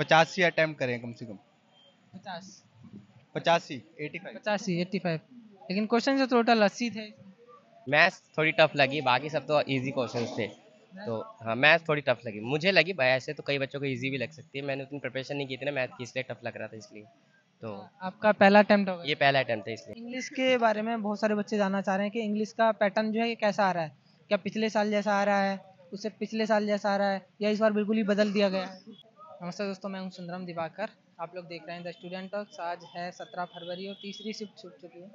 85 attempt करें कम से कम। 50 85 85। 85 85। लेकिन क्वेश्चन जो टोटल 80 थे। मैथ्स थोड़ी टफ लगी, बाकी सब तो इजी क्वेश्चंस थे। तो हाँ, मैथ्स थोड़ी टफ लगी मुझे, लगी भाई, ऐसे तो कई बच्चों को इजी भी लग सकती है, मैंने उतनी प्रिपरेशन नहीं की थी ना मैथ की, इसलिए टफ लग रहा था इसलिए। तो आपका पहला अटेम्प्ट होगा। ये पहला अटेम्प्ट था इसलिए। इंग्लिश के बारे में बहुत सारे बच्चे जानना चाह रहे हैं कि इंग्लिश का पैटर्न जो है ये कैसा आ रहा है, क्या पिछले साल जैसा आ रहा है, उससे पिछले साल जैसा आ रहा है, या इस बार बिल्कुल ही बदल दिया गया है। नमस्ते दोस्तों, मैं हूं सुंदरम दिवाकर। आप लोग देख रहे हैं द स्टूडेंट टॉक्स। आज है 17 फरवरी और तीसरी शिफ्ट छूट चुकी है।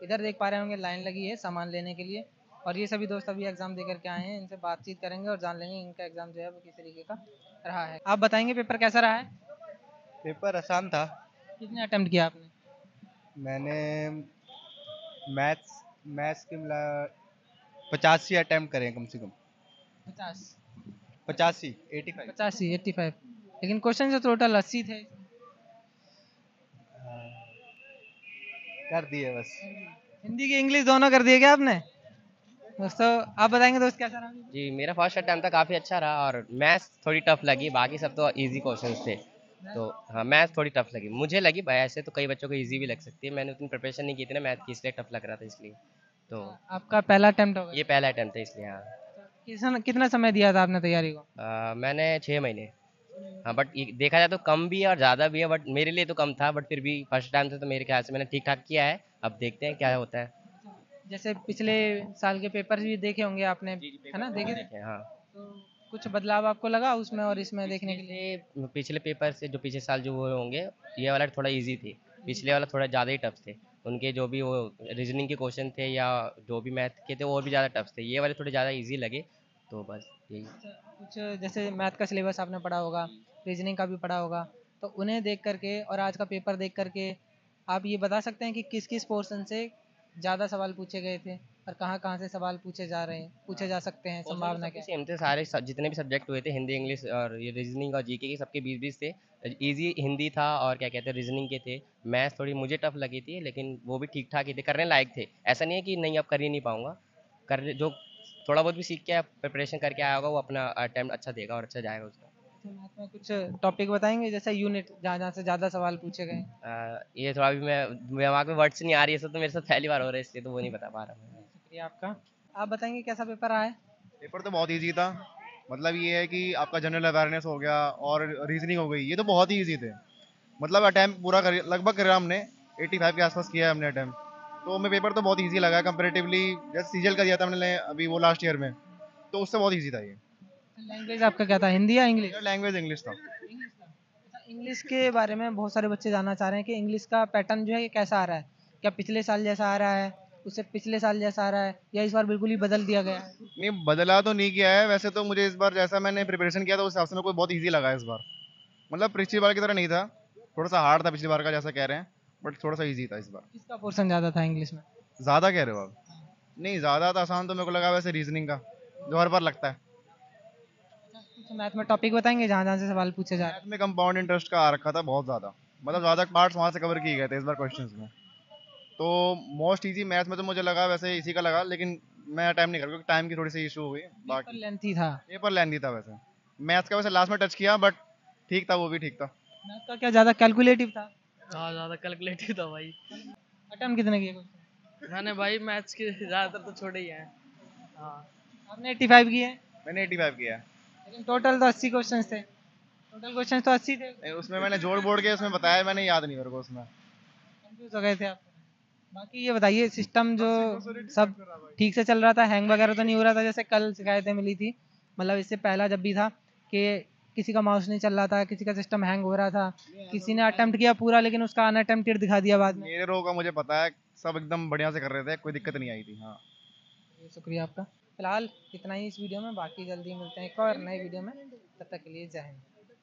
इधर देख पा रहे होंगे लाइन लगी है सामान लेने के लिए, और ये सभी दोस्त अभी एग्जाम दे करके आए हैं। इनसे बातचीत करेंगे और जान लेंगे इनका एग्जाम जो है वो किस तरीके का रहा है। आप बताएंगे पेपर कैसा रहा है? पेपर आसान था। कितने अटेम्प्ट किया आपने? मैंने मैथ्स मैथ्स के मिला 85 अटेम्प्ट करें कम से कम। 50 85 85। 85 85। लेकिन क्वेश्चन जो टोटल 80 थे। कर दिए बस। हिंदी की इंग्लिश दोनों कर दिए क्या आपने? दोस्तों आप बताएंगे दोस्त कैसा रहा? जी, मेरा फर्स्ट अटेम्प्ट था, काफ़ी अच्छा रहा, और मैथ्स थोड़ी टफ लगी, बाकी सब तो इजी क्वेश्चंस थे। तो हाँ, मैथ्स थोड़ी टफ लगी मुझे, लगी भाई, ऐसे तो कई बच्चों को इजी भी लग सकती है, मैंने उतनी प्रिपरेशन नहीं की थी ना मैथ की, इसलिए टफ लग रहा था इसलिए। तो आपका पहला अटेम्प्ट होगा। ये पहला अटेम्प्ट था इसलिए। हाँ, कितना समय दिया था आपने तैयारी को? मैंने 6 महीने। हाँ, बट देखा जाए तो कम भी है और ज़्यादा भी है, बट मेरे लिए तो कम था, बट फिर भी फर्स्ट टाइम से तो मेरे ख्याल से मैंने ठीक ठाक किया है। अब देखते हैं क्या होता है। जैसे पिछले साल के पेपर भी देखे होंगे आपने, है ना? देखे थे? देखें, हाँ। तो कुछ बदलाव आपको लगा उसमें और इसमें देखने के लिए? पिछले पेपर से जो पिछले साल जो वो होंगे, ये वाला थोड़ा इजी थे, पिछले वाला थोड़ा ज़्यादा ही टफ थे। उनके जो भी वो रीजनिंग के क्वेश्चन थे या जो भी मैथ के थे वो भी ज़्यादा टफ थे, ये वाले थोड़े ज़्यादा इजी लगे। तो बस यही। कुछ जैसे मैथ का सिलेबस आपने पढ़ा होगा, रीजनिंग का भी पढ़ा होगा, तो उन्हें देख करके और आज का पेपर देख करके आप ये बता सकते हैं कि किस किस पोर्शन से ज़्यादा सवाल पूछे गए थे और कहाँ कहाँ से सवाल पूछे जा सकते हैं, संभावना क्या है? सेम थे सारे, जितने भी सब्जेक्ट हुए थे, हिंदी इंग्लिश और ये रीजनिंग और जीके के, सबके 20-20 थे। इजी हिंदी था और क्या कहते हैं रीजनिंग के थे। मैथ्स थोड़ी मुझे टफ लगी थी, लेकिन वो भी ठीक ठाक ही थे, करने लायक थे। ऐसा नहीं है कि नहीं अब कर ही नहीं पाऊंगा, कर जो थोड़ा बहुत भी सीख के प्रिपरेशन करके आया होगा वो अपना अटेम्प्ट अच्छा देगा और अच्छा जाएगा उसका। मैथ में कुछ टॉपिक बताएंगे जैसे यूनिट जहाँ जहाँ से ज़्यादा सवाल पूछे गए? ये थोड़ा भी मैं दिमाग में वर्ड्स नहीं आ रही है, सब तो मेरे साथ पहली बार हो रहा है, इसलिए तो वो नहीं बता पा रहा मैं। शुक्रिया आपका। आप बताएंगे कैसा पेपर रहा है? पेपर तो बहुत इजी था। मतलब ये है कि आपका जनरल अवेयरनेस हो गया और रीजनिंग हो गई, ये तो बहुत ही इजी थे। मतलब अटैम्प्ट पूरा कर लगभग करा हमने, 85 के आसपास किया है हमने अटैम्प्ट। तो हमें पेपर तो बहुत इजी लगा कंपेरेटिवली। जैसे सीजीएल का दिया था हमने अभी वो लास्ट ईयर में, तो उससे बहुत इजी था ये। लैंग्वेज आपका क्या था, हिंदी या इंग्लिश? मेरा लैंग्वेज इंग्लिश था। इंग्लिश के बारे में बहुत सारे बच्चे जानना चाह रहे हैं कि इंग्लिश का पैटर्न जो है ये कैसा आ रहा है, क्या पिछले साल जैसा आ रहा है, उससे पिछले साल जैसा आ रहा है, या इस बार बिल्कुल ही बदल दिया गया है? नहीं, बदला तो नहीं किया है वैसे तो। मुझे इस बार जैसा मैंने प्रिपरेशन किया था उस हिसाब से मेरे को बहुत ईजी लगा है इस बार। मतलब पिछली बार की तरह नहीं था, थोड़ा सा हार्ड था पिछली बार का जैसा कह रहे हैं, बट थोड़ा सा ईजी था इस बार। किसका पोर्शन ज़्यादा था इंग्लिश में? ज़्यादा कह रहे हो आप? नहीं, ज़्यादा तो आसान तो मेरे को लगा वैसे रीजनिंग का, जो हर बार लगता है। कुछ मैथ में टॉपिक बताएंगे जहाँ जहाँ से सवाल पूछे जा रहे मैथ में कंपाउंड इंटरेस्ट का आ रखा था बहुत ज़्यादा। मतलब ज़्यादा पार्ट्स वहाँ से कवर किए गए थे इस बार क्वेश्चंस में। तो मोस्ट इजी मैथ में तो मुझे लगा वैसे इसी का लगा, लेकिन मैं टाइम नहीं कर क्योंकि टाइम की थोड़ी सी इशू हो गई। हैं? बाकी लेंथी था। पेपर लेंदी था वैसे। मैथ्स का वैसे लास्ट में टच किया, बट ठीक था, वो भी ठीक था। मैथ का क्या ज़्यादा कैलकुलेटिव था? हाँ, ज़्यादा कैलकुलेटिव था भाई। अटेम्प्ट कितने किए? मैंने भाई मैथ्स के ज़्यादातर तो छोड़े ही हैं। हाँ। आपने 85 किए हैं, मैंने 85 किया है। लेकिन टोटल तो 80 क्वेश्चन थे। टोटल क्वेश्चन तो 80 थे। नहीं, उसमें मैंने जोड़ बोड़ के उसमें बताया, मैंने याद नहीं मेरे को उसमें। कंफ्यूज हो गए थे आप? बाकी ये बताइए सिस्टम जो सब ठीक से चल रहा था, हैंग वगैरह तो नहीं हो रहा था जैसे कल शिकायतें मिली थी? मतलब इससे पहला जब भी था कि किसी का माउस नहीं चल रहा था, किसी का सिस्टम हैंग हो रहा था, किसी ने अटेम्प्ट किया पूरा लेकिन उसका अनअटेम्प्टेड दिखा दिया बाद में। मेरे रो का मुझे पता है, सब एकदम बढ़िया से कर रहे थे, कोई दिक्कत नहीं आई थी। हाँ, शुक्रिया आपका। फिलहाल इतना ही इस वीडियो में, बाकी जल्दी मिलते हैं एक और नए वीडियो में। तब तक के लिए जय हिंद।